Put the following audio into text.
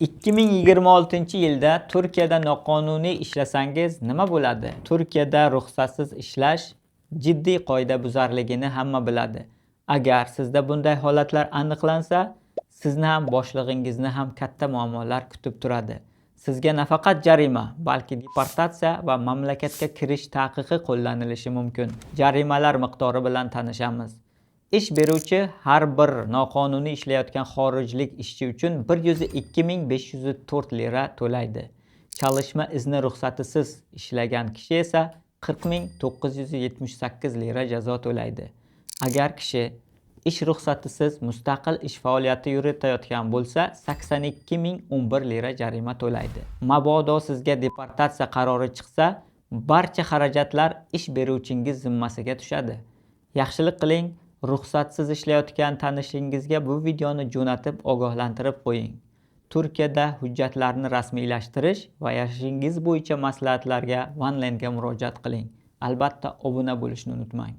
2026-yilda Turkiyada noqonuniy ishlasangiz nima bo'ladi? Turkiyada ruxsatsiz ishlash jiddiy qoidabuzarligini hamma biladi. Agar sizda bunday holatlar aniqlansa, sizni ham boshlig'ingizni ham katta muammolar kutib turadi. Sizga nafaqat jarima, balki deportatsiya va mamlakatga kirish taqiqi qo'llanilishi mumkin. Jarimalar miqdori bilan tanishamiz. Ish beruvchi har bir noqonuniy ishlayotgan xorijlik ishchi uchun 102.504 lira to'laydi. Çalışma izni ruxsatisiz ishlagan kishi esa 40.978 lira jazo to'laydi. Agar kishi ish ruxsatisiz mustaqil ish faoliyati yuritayotgan bo'lsa, 82.011 lira jarima to'laydi. Mabodo sizga deportatsiya qarori chiqsa, barcha xarajatlar ish beruvchingiz zimmasiga tushadi. Yaxshilik qiling, ruxsatsiz ishlayotgan tanishingizga bu videoni jo'natib ogohlantirib qo'ying. Turkiyada hujjatlarni rasmiylashtirish va yashashingiz bo'yicha maslahatlarga OneLandga murojaat qiling. Albatta obuna bo'lishni unutmang.